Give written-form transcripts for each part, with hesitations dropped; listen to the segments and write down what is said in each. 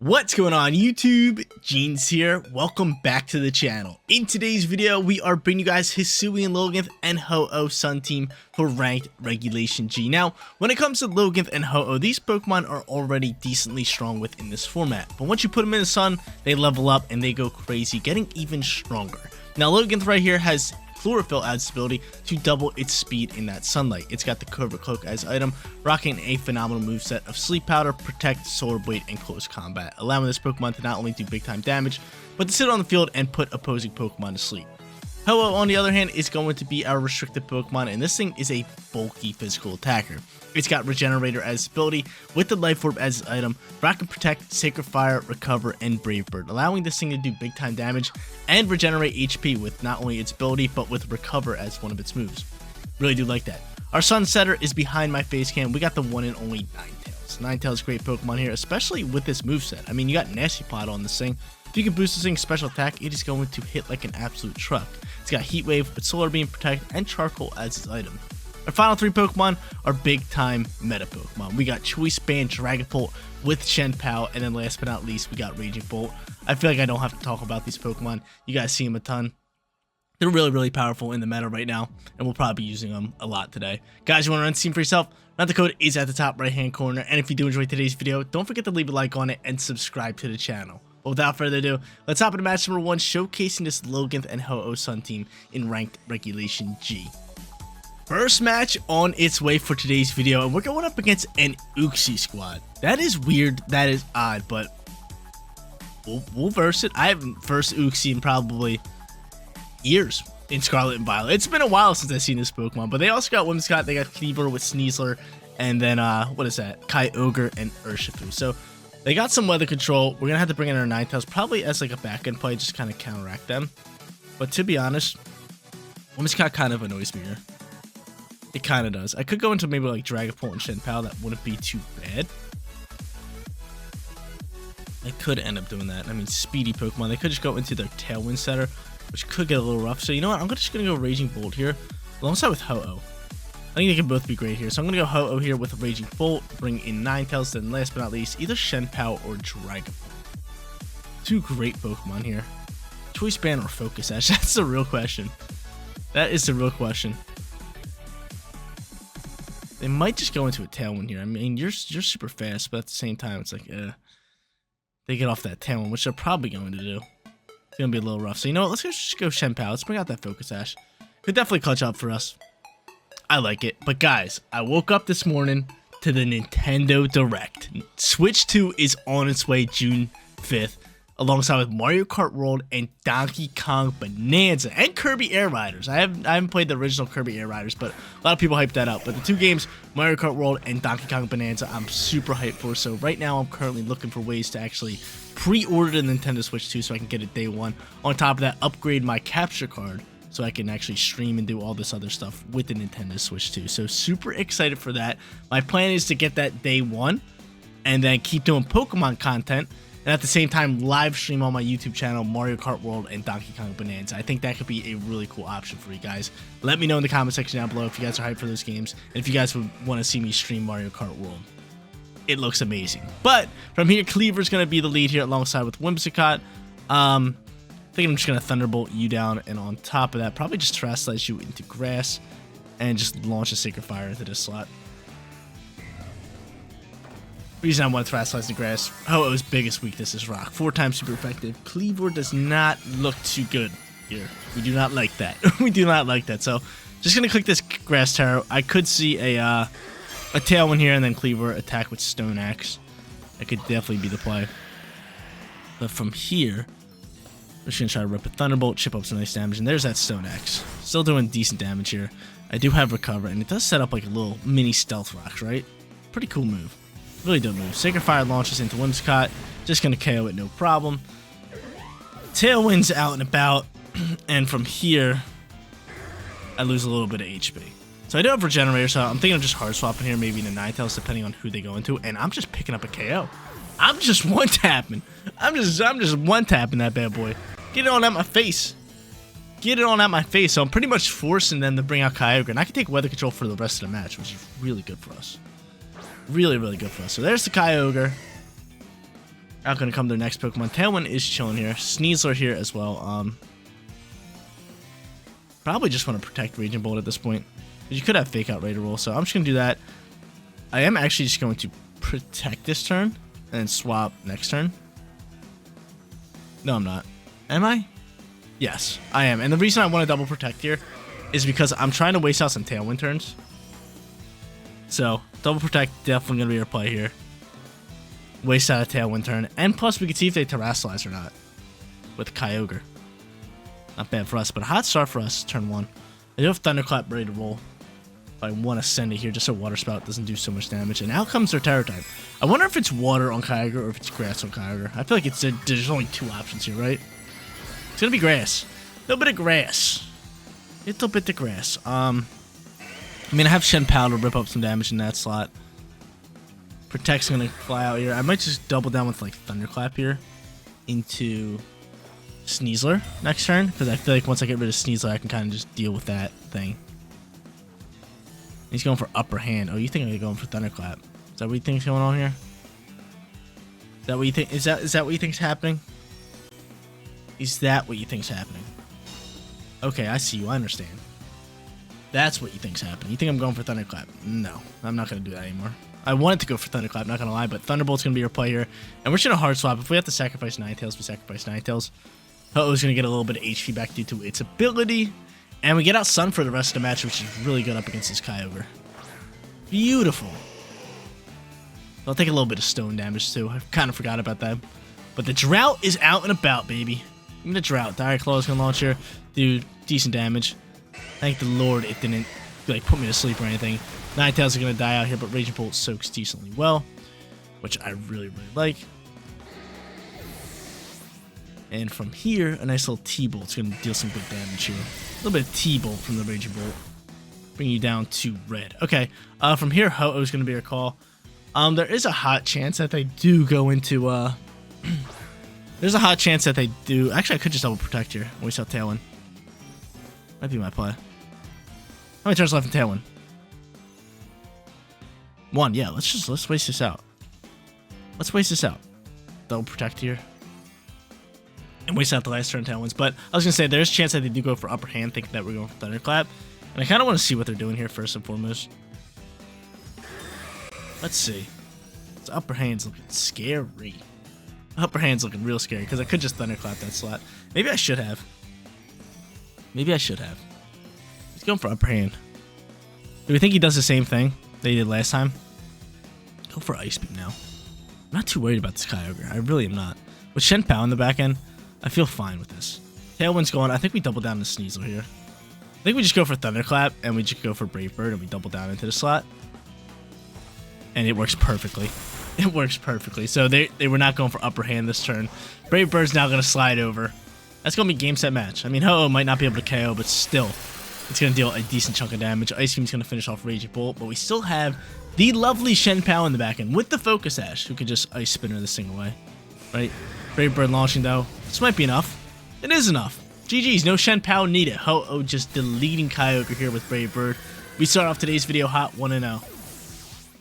What's going on YouTube? Jeans here. Welcome back to the channel. In today's video, we are bringing you guys Hisuian, Lilligant, and Ho-Oh Sun Team for Ranked Regulation G. Now, when it comes to Lilligant and Ho-Oh, these Pokemon are already decently strong within this format. But once you put them in the sun, they level up and they go crazy, getting even stronger. Now, Lilligant right here has Chlorophyll as ability to double its speed in that sunlight. It's got the Covert Cloak as item, rocking a phenomenal moveset of Sleep Powder, Protect, Solar Blade, and Close Combat, allowing this Pokemon to not only do big time damage, but to sit on the field and put opposing Pokemon to sleep. Ho-Oh, on the other hand, is going to be our restricted Pokemon, and this thing is a bulky physical attacker. It's got Regenerator as ability, with the Life Orb as its item, Rock and Protect, Sacred Fire, Recover, and Brave Bird, allowing this thing to do big time damage and regenerate HP with not only its ability, but with Recover as one of its moves. Really do like that. Our Sunsetter is behind my face cam. We got the one and only Ninetales. Ninetales, great Pokemon here, especially with this moveset. I mean, you got Nasty Plot on this thing. If you can boost this thing's special attack, it is going to hit like an absolute truck. It's got Heat Wave with Solar Beam, Protect, and Charcoal as its item. Our final three Pokemon are big time meta Pokemon. We got Choice Band, Dragapult with Shenpao, and then last but not least, we got Raging Bolt. I feel like I don't have to talk about these Pokemon. You guys see them a ton. They're really powerful in the meta right now, and we'll probably be using them a lot today. Guys, you want to run the team for yourself? The code is at the top right hand corner, and if you do enjoy today's video, don't forget to leave a like on it and subscribe to the channel. But without further ado, let's hop into match number 1, showcasing this Lilligant and Ho-Oh Sun Team in Ranked Regulation G. First match on its way for today's video, and we're going up against an Uxie squad. That is weird, that is odd, but we'll verse it. I haven't versed Uxie in probably years in Scarlet and Violet. It's been a while since I've seen this Pokemon, but they also got Whimsicott, they got Cleaver with Sneasler, and then, what is that? Kyogre and Urshifu. So, they got some weather control. We're going to have to bring in our Ninetales, probably as like a back-end play, just kind of counteract them. But to be honest, Whimsicott kind of annoys me here. It kind of does. I could go into maybe like Dragapult and Shenpao. That wouldn't be too bad. I could end up doing that. I mean, speedy Pokemon. They could just go into their Tailwind setter, which could get a little rough. So you know what? I'm just going to go Raging Bolt here, alongside with Ho-Oh. I think they can both be great here. So I'm going to go Ho-Oh here with a Raging Bolt, bring in Ninetales, then last but not least, either Shenpao or Dragapult. Two great Pokemon here. Choice Band or Focus Sash? That's the real question. That is the real question. They might just go into a Tailwind here. I mean, you're super fast, but at the same time, it's like, they get off that Tailwind, which they're probably going to do. It's going to be a little rough. So you know what? Let's just go Shenpao. Let's bring out that Focus Sash. Could definitely clutch up for us. I like it. But guys, I woke up this morning to the Nintendo Direct. Switch 2 is on its way June 5th, alongside with Mario Kart World and Donkey Kong Bonanza and Kirby Air Riders. I haven't played the original Kirby Air Riders, but a lot of people hyped that up. But the two games, Mario Kart World and Donkey Kong Bonanza, I'm super hyped for. So right now, I'm currently looking for ways to actually pre-order the Nintendo Switch 2 so I can get it day one. On top of that, upgrade my capture card so I can actually stream and do all this other stuff with the Nintendo Switch 2. So super excited for that. My plan is to get that day one and then keep doing Pokemon content, and at the same time live stream on my YouTube channel Mario Kart World and Donkey Kong Bonanza. I think that could be a really cool option for you guys. Let me know in the comment section down below if you guys are hyped for those games, and if you guys would want to see me stream Mario Kart World. It looks amazing. But from here, Cleaver's going to be the lead here alongside with Whimsicott. I think I'm just going to Thunderbolt you down, and on top of that, probably just Terastallize you into Grass and just launch a Sacred Fire into this slot. Reason I want to Terastallize the Grass, Ho-Oh's biggest weakness is Rock. 4 times super effective. Cleaver does not look too good here. We do not like that. We do not like that. So just going to click this Grass Terror. I could see a Tailwind here and then Cleaver attack with Stone Axe. That could definitely be the play. But from here, we're just going to try to rip a Thunderbolt, chip up some nice damage, and there's that Stone Axe. Still doing decent damage here. I do have Recover, and it does set up like a little mini Stealth Rocks, right? Pretty cool move. Really dope move. Sacred Fire launches into Whimsicott. Just going to KO it, no problem. Tailwind's out and about, and from here, I lose a little bit of HP. So I do have Regenerator, so I'm thinking of just hard swapping here, maybe in the Ninetales, depending on who they go into, and I'm just picking up a KO. I'm just one-tapping. I'm just one-tapping that bad boy. Get it on out my face. Get it on out my face. So I'm pretty much forcing them to bring out Kyogre, and I can take weather control for the rest of the match, which is really good for us. Really good for us. So there's the Kyogre. Not gonna come their next Pokemon. Tailwind is chilling here. Sneasler here as well. Probably just want to protect Raging Bolt at this point. You could have Fake Out Ready to Roll, so I'm just gonna do that. I am actually just going to protect this turn and then swap next turn. No, I'm not. Am I? Yes, I am. And the reason I want to double protect here is because I'm trying to waste out some Tailwind turns. So double protect definitely gonna be our play here. Waste out a Tailwind turn, and plus we can see if they Terrasilize or not with Kyogre. Not bad for us, but a hot start for us turn 1. I do have Thunderclap ready to roll. I want to send it here just so Water Spout doesn't do so much damage. And out comes their Terror type. I wonder if it's Water on Kyogre or if it's Grass on Kyogre. I feel like there's only 2 options here, right? It's gonna be Grass. A little bit of Grass. Little bit of Grass. I mean, I have Shenpao to rip up some damage in that slot. Protect's gonna fly out here. I might just double down with like Thunderclap here into Sneasler next turn, because I feel like once I get rid of Sneasler, I can kind of just deal with that thing. He's going for Upper Hand. Oh, you think I'm going for Thunderclap? Is that what you think's going on here? Is that what you think? Is that what you think's happening? Is that what you think's happening? Okay, I see you. I understand. That's what you think's happening. You think I'm going for Thunderclap? No, I'm not gonna do that anymore. I wanted to go for Thunderclap, not gonna lie, but Thunderbolt's gonna be our play here, and we're just gonna hard swap. If we have to sacrifice Ninetales, we sacrifice Ninetales. Ho-Oh's gonna get a little bit of HP back due to its ability, and we get out Sun for the rest of the match, which is really good up against this Kyogre. Beautiful. I'll take a little bit of stone damage too. I kind of forgot about that. But the Drought is out and about, baby. Give me the Drought. Dire Claw is gonna launch here, do decent damage. Thank the Lord it didn't like put me to sleep or anything. Ninetales are gonna die out here, but Raging Bolt soaks decently well, which I really like. And from here, a nice little T-Bolt's gonna deal some good damage here. A little bit of T-Bolt from the Raging Bolt, bring you down to red. Okay, from here, Ho-Oh's gonna be our call. There is a hot chance that they do go into. There's a hot chance that they do. Actually, I could just double protect here. Waste out Tailwind. Might be my play. How many turns left in Tailwind? 1. Yeah, let's waste this out. Let's waste this out. Double protect here. And waste out the last turn Tailwinds. But I was gonna say there's a chance that they do go for Upper Hand, thinking that we're going for Thunderclap. And I kinda wanna see what they're doing here first and foremost. Let's see. This Upper Hand's looking scary. Upper Hand's looking real scary, because I could just Thunderclap that slot. Maybe I should have. Maybe I should have. He's going for Upper Hand. Do we think he does the same thing that he did last time? Go for Ice Beam now. I'm not too worried about this Kyogre. I really am not. With Shenpao in the back end, I feel fine with this. Tailwind's going. I think we double down to Sneasler here. I think we just go for Thunderclap, and we just go for Brave Bird, and we double down into the slot. And it works perfectly. It works perfectly. So they were not going for Upper Hand this turn. Brave Bird's now going to slide over. That's going to be game, set, match. I mean, Ho-Oh might not be able to KO, but still, it's going to deal a decent chunk of damage. Ice Beam's going to finish off Raging Bolt, but we still have the lovely Shenpao in the back end with the Focus Sash, who could just Ice Spinner this thing away. Right? Brave Bird launching, though. This might be enough. It is enough. GG's. No Shenpao needed. Ho-Oh just deleting Kyogre here with Brave Bird. We start off today's video hot 1-0.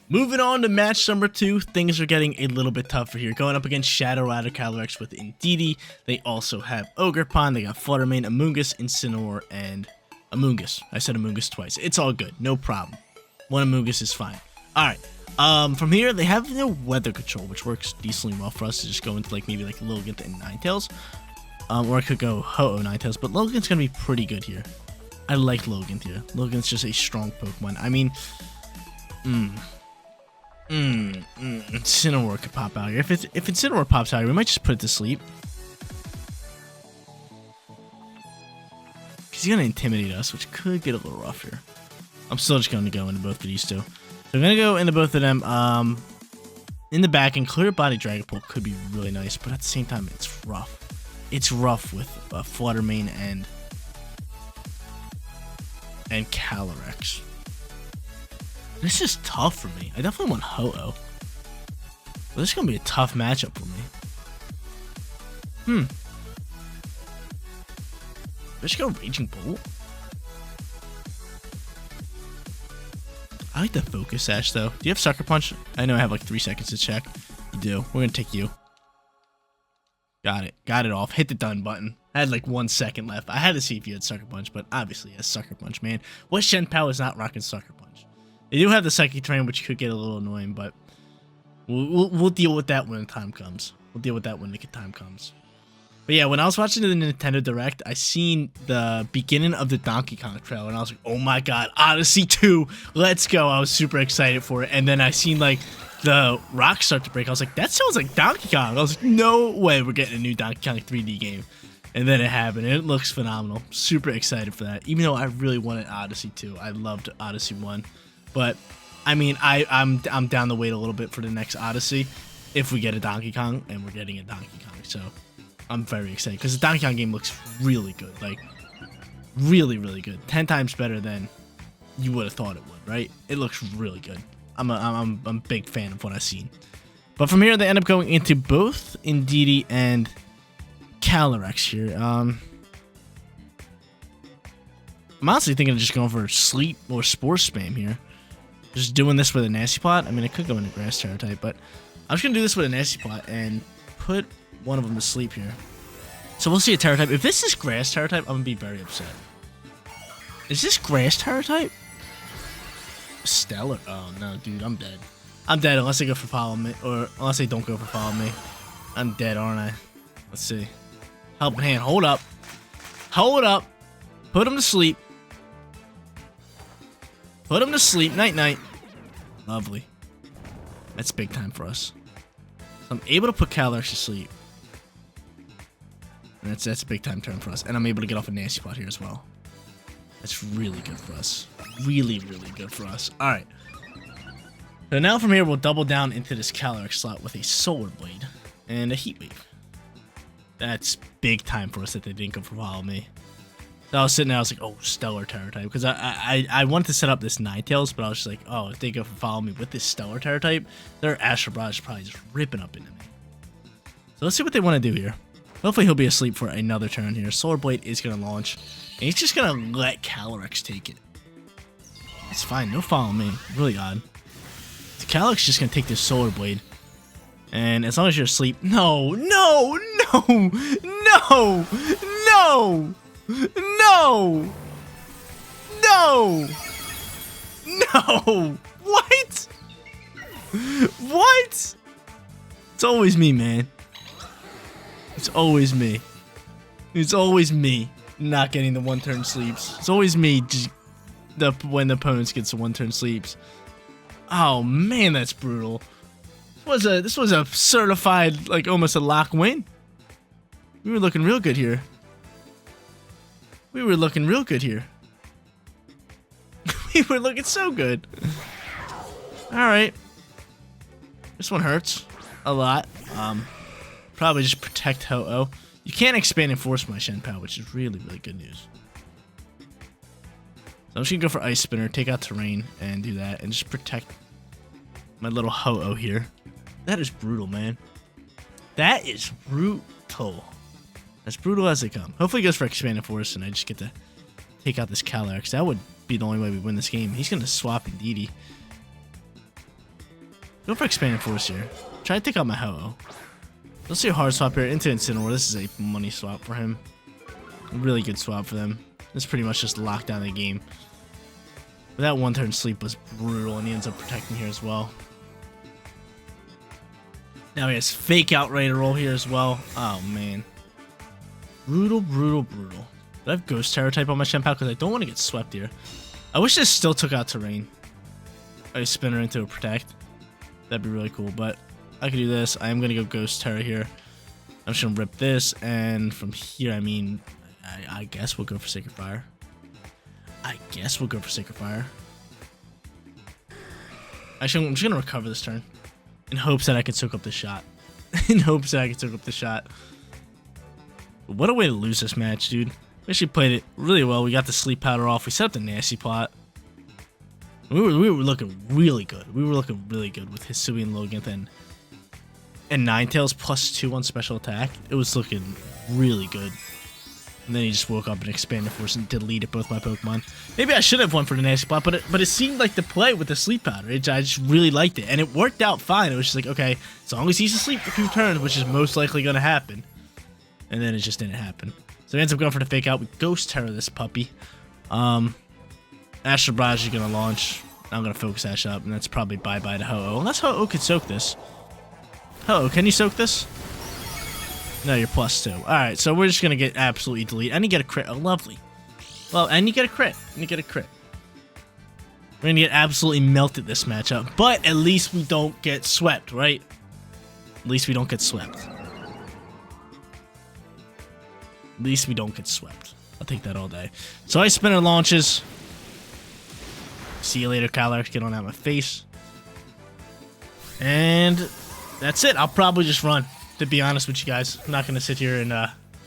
Moving on to match number 2, things are getting a little bit tougher here. Going up against Shadow Rider Calyrex with Indeedee. They also have Ogerpon. They got Fluttermane, Amoonguss, Incineroar, and Amoonguss. I said Amoonguss twice. It's all good. No problem. One Amoonguss is fine. Alright. From here, they have no Weather Control, which works decently well for us to just go into like maybe like Lilligant and Ninetales. Or I could go Ho-Oh Ninetales, but Lilligant's going to be pretty good here. I like Lilligant here. Lilligant's just a strong Pokemon. I mean, Incineroar could pop out here. If Incineroar pops out here, we might just put it to sleep. Because he's going to intimidate us, which could get a little rough here. I'm still just going to go into both of these two. So I'm going to go into both of them. In the back, and Clear Body Dragapult could be really nice, but at the same time, it's rough. It's rough with Fluttermane and Calyrex. This is tough for me. I definitely want Ho-Oh. But this is going to be a tough matchup for me. Let's go Raging Bolt. I like the Focus Sash, though. Do you have Sucker Punch? I know I have like 3 seconds to check. You do. We're going to take you. Got it. Got it off. Hit the done button. I had like 1 second left. I had to see if you had Sucker Punch, but obviously yes, Sucker Punch, man. What Shenpao is not rocking Sucker Punch? They do have the Psychic Terrain, which could get a little annoying, but we'll deal with that when the time comes. We'll deal with that when the time comes. But yeah, when I was watching the Nintendo Direct, I seen the beginning of the Donkey Kong trailer, and I was like, oh my god, Odyssey 2, let's go. I was super excited for it, and then I seen like the rocks start to break. I was like, that sounds like Donkey Kong. I was like, no way we're getting a new Donkey Kong 3D game. And then it happened, and it looks phenomenal. Super excited for that, even though I really wanted Odyssey 2. I loved Odyssey 1. But, I mean, I'm down to wait a little bit for the next Odyssey if we get a Donkey Kong, and we're getting a Donkey Kong. So, I'm very excited, because the Donkey Kong game looks really good. Like, really, really good. 10 times better than you would have thought it would, right? It looks really good. I'm a big fan of what I've seen. But from here, they end up going into both Indeedee and Calyrex here. I'm honestly thinking of just going for Sleep or Spore Spam here. Just doing this with a Nasty Plot. I mean, it could go into Grass Terror type, but I'm just going to do this with a Nasty Plot and put one of them to sleep here. So we'll see a Terror type. If this is Grass Terror type, I'm going to be very upset. Is this Grass Terror type? Stellar? Oh, no, dude, I'm dead. I'm dead unless they go for Follow Me, or unless they don't go for Follow Me. I'm dead, aren't I? Let's see. Helping Hand. Hold up. Hold up. Put him to sleep. Put him to sleep. Night-night. Lovely. That's big time for us. So I'm able to put Calyrex to sleep. And that's a big time turn for us. And I'm able to get off a Nasty Plot here as well. That's really good for us. Really, really good for us. Alright. So now from here, we'll double down into this Calyrex slot with a Solar Blade and a Heat Wave. That's big time for us that they didn't go for Follow Me. So I was sitting there, I was like, oh, Stellar Terror type. Because I wanted to set up this Ninetales, but I was just like, oh, if they go for Follow Me with this Stellar Terror type, their Astral Barrage is probably just ripping up into me. So let's see what they want to do here. Hopefully he'll be asleep for another turn here. Solar Blade is going to launch. And he's just going to let Calyrex take it. It's fine. No Follow Me. Really odd. So Calyrex is just going to take this Solar Blade. And as long as you're asleep... No! No! No! No! No! No! No! No! What? What? It's always me, man. It's always me. It's always me not getting the one-turn sleeps. It's always me just when the opponents gets the one-turn sleeps. Oh man, that's brutal. This was a certified, like, almost a lock win. We were looking real good here. We were looking real good here. We were looking so good. Alright. This one hurts a lot. Probably just protect Ho-Oh. You can't expand and force my Shenpao, which is really, really good news. So I'm just gonna go for Ice Spinner, take out Terrain, and do that, and just protect my little Ho-Oh here. That is brutal, man. That is brutal. As brutal as they come. Hopefully he goes for Expanded Force, and I just get to take out this Calyrex. That would be the only way we win this game. He's gonna swap Indeedee. Go for Expanded Force here. Try to take out my Ho-Oh. Let's see a hard swap here into Incineroar. This is a money swap for him. A really good swap for them. This pretty much just locked down the game. But that one-turn sleep was brutal, and he ends up protecting here as well. Now he has Fake Out ready to roll here as well. Oh, man. Brutal, brutal, brutal. Do I have Ghost Terror type on my Shenpao? Because I don't want to get swept here. I wish this still took out Terrain. I spin her into a Protect. That'd be really cool, but I could do this. I am going to go Ghost Terror here. I'm just going to rip this, and from here, I mean, I guess we'll go for Sacred Fire. I guess we'll go for Sacred Fire. Actually, I'm just going to recover this turn in hopes that I can soak up the shot. In hopes that I can soak up the shot. But what a way to lose this match, dude. We actually played it really well. We got the Sleep Powder off. We set up the Nasty Plot. We were looking really good. We were looking really good with Hisui and Lilligant and Ninetales +2 on special attack. It was looking really good. And then he just woke up and Expanded Force and deleted both my Pokemon. Maybe I should have went for the Nasty Plot, but it seemed like the play with the Sleep Powder. I just really liked it. And it worked out fine. It was just like, okay, as long as he's asleep for 2 turns, which is most likely going to happen, and then it just didn't happen. So he ends up going for the fake out. We Ghost Terror this puppy. Astral Barrage is going to launch. I'm going to focus Ash up, and that's probably bye-bye to Ho-Oh. Unless Ho-Oh could soak this. Ho-Oh, can you soak this? No, you're +2. Alright, so we're just going to get absolutely deleted. And you get a crit. Oh, lovely. Well, and you get a crit. And you get a crit. We're going to get absolutely melted this matchup. But at least we don't get swept, right? At least we don't get swept. At least we don't get swept. I'll take that all day. So Ice Spinner launches. See you later, Calyrex. Get on out of my face. And that's it. I'll probably just run, to be honest with you guys. I'm not going to sit here and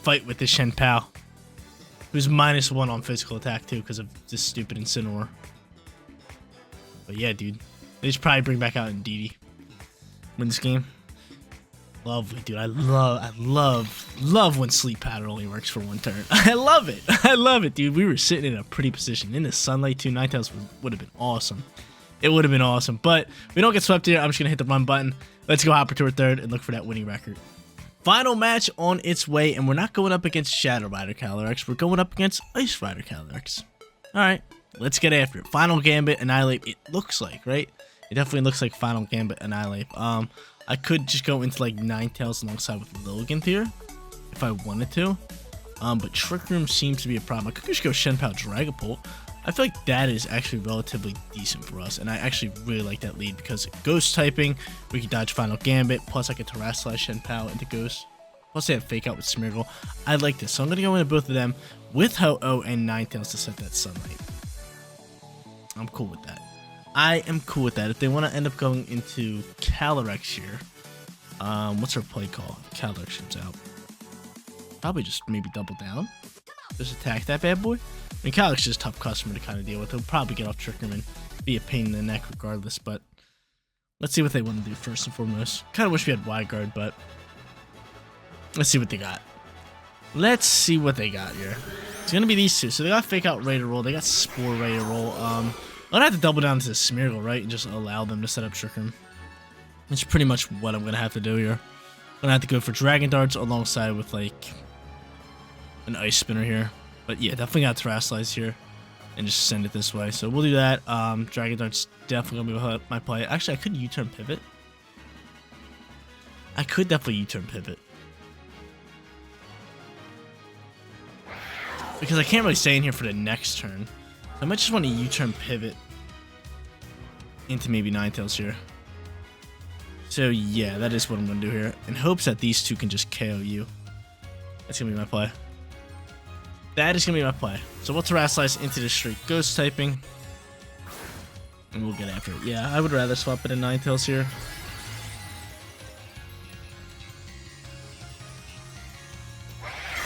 fight with this Shen Pao, who's -1 on physical attack, too, because of this stupid Incineroar. But yeah, dude. They should probably bring back out Indeedee. Win this game. Lovely, dude. I love when Sleep Powder only works for 1 turn. I love it. I love it, dude. We were sitting in a pretty position. In the sunlight, too. Ninetales would have been awesome. It would have been awesome. But we don't get swept here. I'm just going to hit the run button. Let's go Hopper to a 3rd and look for that winning record. Final match on its way, and we're not going up against Shadow Rider Calyrex. We're going up against Ice Rider Calyrex. Alright, let's get after it. Final Gambit, Annihilate, it looks like, right? It definitely looks like Final Gambit, Annihilate. I could just go into like Ninetales alongside with Lilligant here, if I wanted to. But Trick Room seems to be a problem. I could just go Shenpao Dragapult. I feel like that is actually relatively decent for us, and I actually really like that lead because Ghost typing, we can dodge Final Gambit, plus I can Terrasilize Shenpao into Ghost. Plus they have Fake Out with Smeargle. I like this, so I'm going to go into both of them with Ho-Oh and Ninetales to set that Sunlight. I'm cool with that. I am cool with that. If they want to end up going into Calyrex here, what's our play call? Calyrex comes out. Probably just maybe double down. Just attack that bad boy. I mean, Calyrex is just a tough customer to kind of deal with. He'll probably get off Trick Room and be a pain in the neck regardless, but let's see what they want to do first and foremost. Kind of wish we had Wide Guard, but let's see what they got. Let's see what they got here. It's going to be these two. So they got Fake Out ready to roll. They got Spore ready to roll. I'm gonna have to double down to the Smeargle, right? And just allow them to set up Trick Room. That's pretty much what I'm gonna have to do here. I'm gonna have to go for Dragon Darts alongside with like an Ice Spinner here. But yeah, definitely got Terrasilize here and just send it this way. So we'll do that. Dragon Darts definitely gonna be my play. Actually, I could U-turn pivot. I could definitely U-turn pivot. Because I can't really stay in here for the next turn. I might just want to U-turn pivot into maybe Ninetales here. So yeah, that is what I'm going to do here. In hopes that these two can just KO you. That's going to be my play. That is going to be my play. So we'll Terrasilize into the straight Ghost typing. And we'll get after it. Yeah, I would rather swap it in Ninetales here.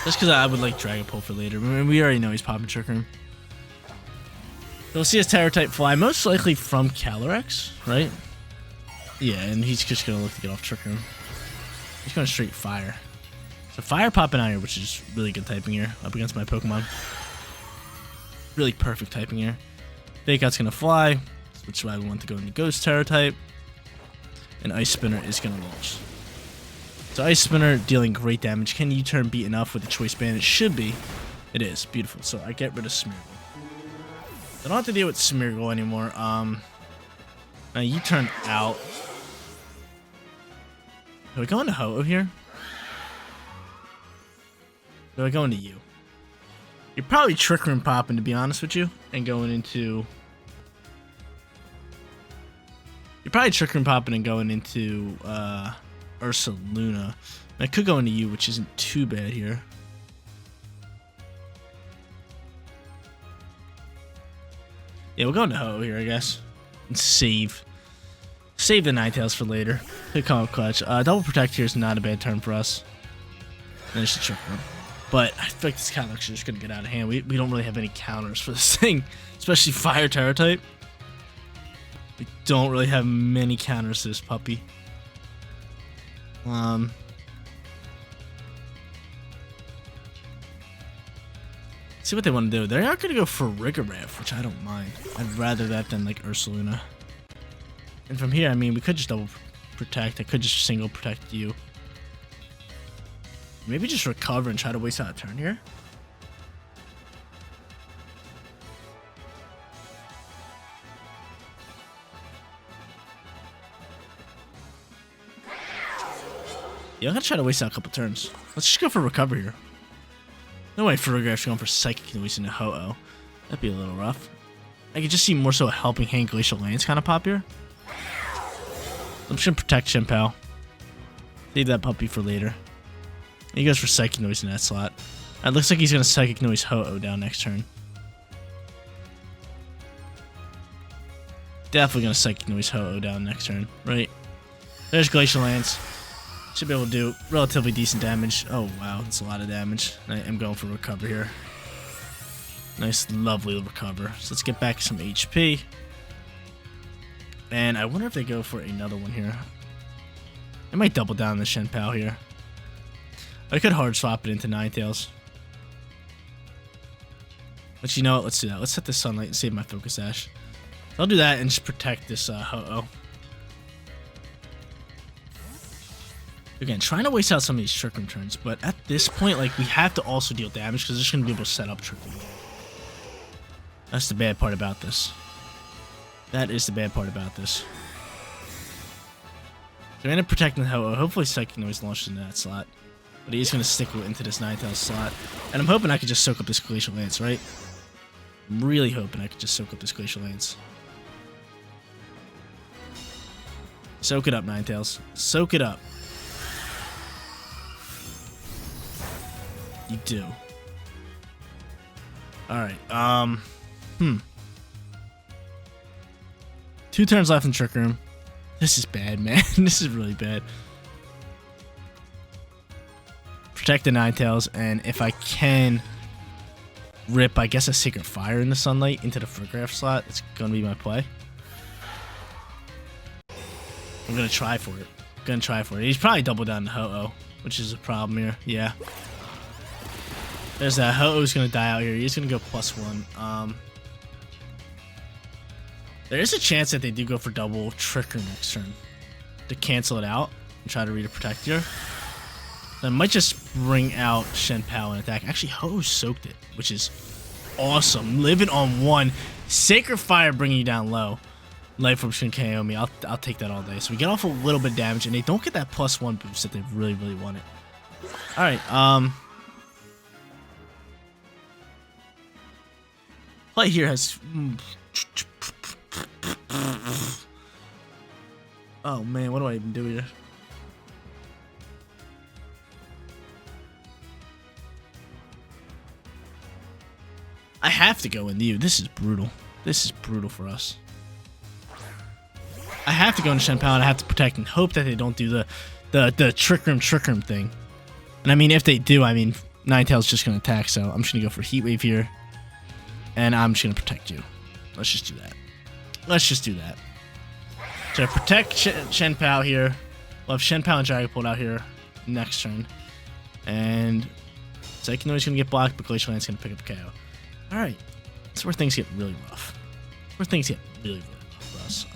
Just because I would like Dragapult for later. I mean, we already know he's popping Trick Room. We'll see his Terror type fly, most likely from Calyrex, right? Yeah, and he's just going to look to get off Trick Room. He's going straight Fire. So Fire popping out here, which is really good typing here up against my Pokemon. Really perfect typing here. Fake Out's going to fly, which is why we want to go into Ghost Terror type. And Ice Spinner is going to launch. So Ice Spinner dealing great damage. Can U-turn be enough with the Choice Band? It should be. It is. Beautiful. So I get rid of Smeargle. I don't have to deal with Smeargle anymore. Now U-turn out. Do I go into Ho-Oh here? Do I go into you? You're probably Trick Room popping, to be honest with you, and going into... You're probably Trick Room popping and going into Ursaluna. I could go into you, which isn't too bad here. Yeah, we'll go into Ho here, I guess. And save. Save the Ninetales for later. Could come up clutch. Double Protect here is not a bad turn for us. And it's a Trick Room. But I feel like this Calyrex is just going to get out of hand. We don't really have any counters for this thing. Especially Fire Terror type. We don't really have many counters to this puppy. See what they want to do. They're not going to go for Rigoraph, which I don't mind. I'd rather that than like Ursaluna. And from here, I mean, we could just double protect. I could just single protect you. Maybe just recover and try to waste out a turn here. Yeah, I'm gonna try to waste out a couple turns. Let's just go for recover here. No way Farigiraf's going for Psychic Noise into Ho-Oh. That'd be a little rough. I could just see more so a Helping Hand Glacial Lance kind of pop here. I'm just gonna protect Shenpao. Save that puppy for later. He goes for Psychic Noise in that slot. It looks like he's gonna Psychic Noise Ho-Oh down next turn. Definitely gonna Psychic Noise Ho-Oh down next turn, right? There's Glacial Lance. Should be able to do relatively decent damage. Oh wow, that's a lot of damage. I am going for recover here. Nice, lovely recover. So let's get back some HP. And I wonder if they go for another one here. They might double down the Shenpao here. I could hard swap it into Ninetales. But you know what? Let's do that. Let's set this Sunlight and save my Focus Ash. So I'll do that and just protect this Ho-Oh. Again, trying to waste out some of these Trick Room turns, but at this point, like, we have to also deal damage because they're just going to be able to set up Trick Room. That's the bad part about this. That is the bad part about this. So I end up protecting the Ho-Oh. Hopefully Psychic Noise launches into that slot. But he's going to stick into this Ninetales slot. And I'm hoping I could just soak up this Glacial Lance, right? I'm really hoping I could just soak up this Glacial Lance. Soak it up, Ninetales. Soak it up. You do. Alright, 2 turns left in Trick Room. This is bad, man. This is really bad. Protect the Ninetales, and if I can rip, I guess, a Sacred Fire in the Sunlight into the Farigiraf slot, it's gonna be my play. I'm gonna try for it. He's probably double down to Ho-Oh, which is a problem here. Yeah. There's that. Ho-Oh's gonna die out here. He's gonna go +1. There is a chance that they do go for double Trick Room next turn to cancel it out and try to read a Protect here. I might just bring out Shenpao and attack. Actually, Ho-Oh soaked it, which is awesome. Living on 1. Sacred Fire bringing you down low. Life Orb's gonna KO me. I'll take that all day. So we get off a little bit of damage, and they don't get that +1 boost that they really, really wanted. Alright, play here has... Oh man, what do I even do here? I have to go into you. This is brutal. This is brutal for us. I have to go into Shenpao and I have to protect and hope that they don't do the Trick Room thing. And I mean, if they do, I mean, Ninetales just going to attack, so I'm just going to go for Heat Wave here. And I'm just going to protect you. Let's just do that. Let's just do that. So protect Shenpao here. We'll have Shenpao and Dragapult out here next turn. And Psychic Noise is going to get blocked, but Glacial Lance is going to pick up KO. Alright. That's where things get really rough. That's where things get really, really rough for us.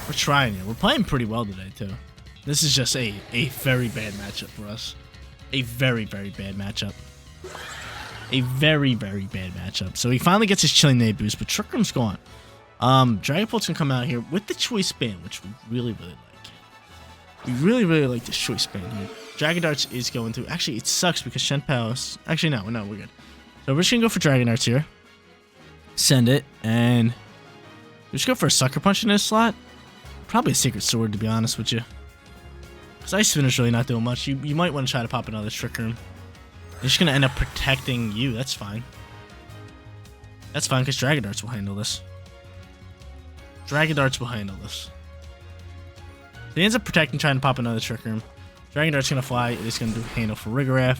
We're trying here. We're playing pretty well today, too. This is just a very bad matchup for us. A very, very bad matchup. A very, very bad matchup. So he finally gets his Chilling Nade boost, but Trick Room's gone. Dragapult's gonna come out here with the Choice Band, which we really, really like. We really, really like this Choice Band here. Dragon Darts is going to... Actually, it sucks because Shenpao is... Actually, no, we're good. So we're just gonna go for Dragon Darts here. Send it, and... We just go for a Sucker Punch in this slot. Probably a Sacred Sword, to be honest with you. Because Ice Spinner's really not doing much. You might want to try to pop another Trick Room. You're just going to end up protecting you. That's fine. That's fine, because Dragon Darts will handle this. Dragon Darts will handle this. He ends up protecting, trying to pop another Trick Room. Dragon Dart's going to fly. It is going to handle Farigiraf.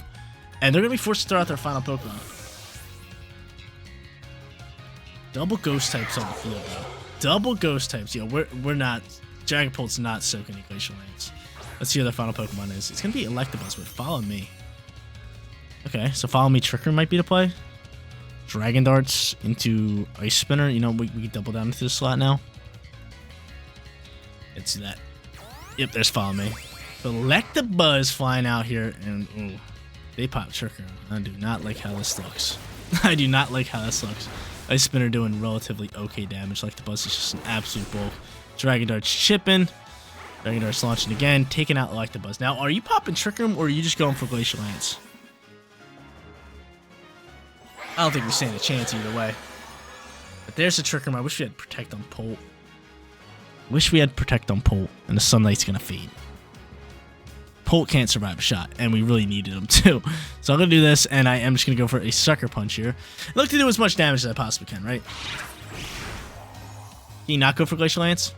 And they're going to be forced to throw out their final Pokemon. Double Ghost types on the field, though. Double Ghost types. You know, we're not... Dragapult's not soaking any Glacial Lance. Let's see what their final Pokemon is. It's going to be Electabuzz, but follow me. Okay, so follow me. Trick Room might be the play. Dragon Darts into Ice Spinner. You know, we can double down into this slot now. Let's do that. Yep, there's Follow Me. Electabuzz flying out here, and ooh, they pop Tricker. I do not like how this looks. I do not like how this looks. Ice Spinner doing relatively okay damage. Electabuzz is just an absolute bull. Dragon Dart's chipping. Dragon Dart's launching again, taking out Electabuzz. Now, are you popping Trick Room or are you just going for Glacial Lance? I don't think we stand a chance either way. But there's a Trick Room. I wish we had Protect on Polt. Wish we had Protect on Polt, and the Sunlight's gonna fade. Polt can't survive a shot, and we really needed him too. So I'm gonna do this, and I am just gonna go for a Sucker Punch here. I look to do as much damage as I possibly can, right? Can you not go for Glacial Lance?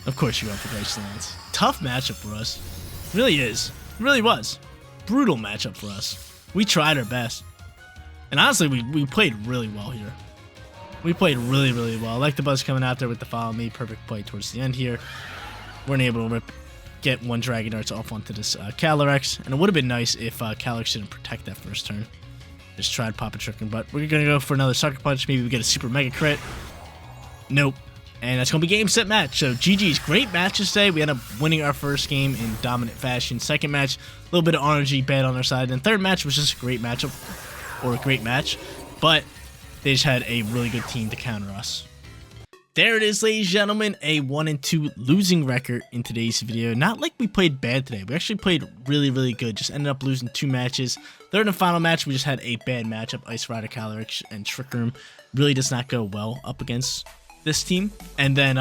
Of course you're going for Glacial Lance. Tough matchup for us. Really is. Really was. Brutal matchup for us. We tried our best. And honestly, we played really well here. We played really, really well. I like the Buzz coming out there with the Follow Me. Perfect play towards the end here. We're able to get one Dragon Darts off onto this Calyrex. And it would have been nice if Calyrex didn't protect that first turn. Just tried popping Tricking, but we're going to go for another Sucker Punch. Maybe we get a Super Mega Crit. Nope. And that's going to be game, set, match. So GG's. Great matches today. We ended up winning our first game in dominant fashion. Second match, a little bit of RNG bad on our side. And third match was just a great matchup, or a great match. But they just had a really good team to counter us. There it is, ladies and gentlemen. A 1-2 losing record in today's video. Not like we played bad today. We actually played really, really good. Just ended up losing 2 matches. Third and final match, we just had a bad matchup. Ice Rider, Calyrex, and Trick Room really does not go well up against this team. And then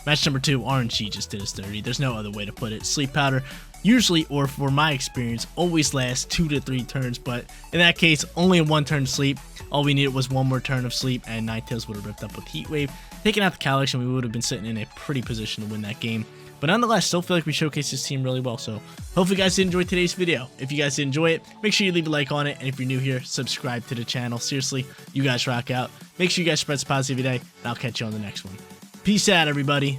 match number 2, RNG just did us dirty. There's no other way to put it. Sleep Powder usually, or for my experience, always lasts 2 to 3 turns, but in that case, only a 1 turn sleep. All we needed was 1 more turn of sleep, and Ninetales would have ripped up with Heat Wave, taking out the Calyrex, and we would have been sitting in a pretty position to win that game. But nonetheless, still feel like we showcased this team really well. So hopefully you guys did enjoy today's video. If you guys did enjoy it, make sure you leave a like on it. And if you're new here, subscribe to the channel. Seriously, you guys rock out. Make sure you guys spread some positivity today, and I'll catch you on the next one. Peace out, everybody.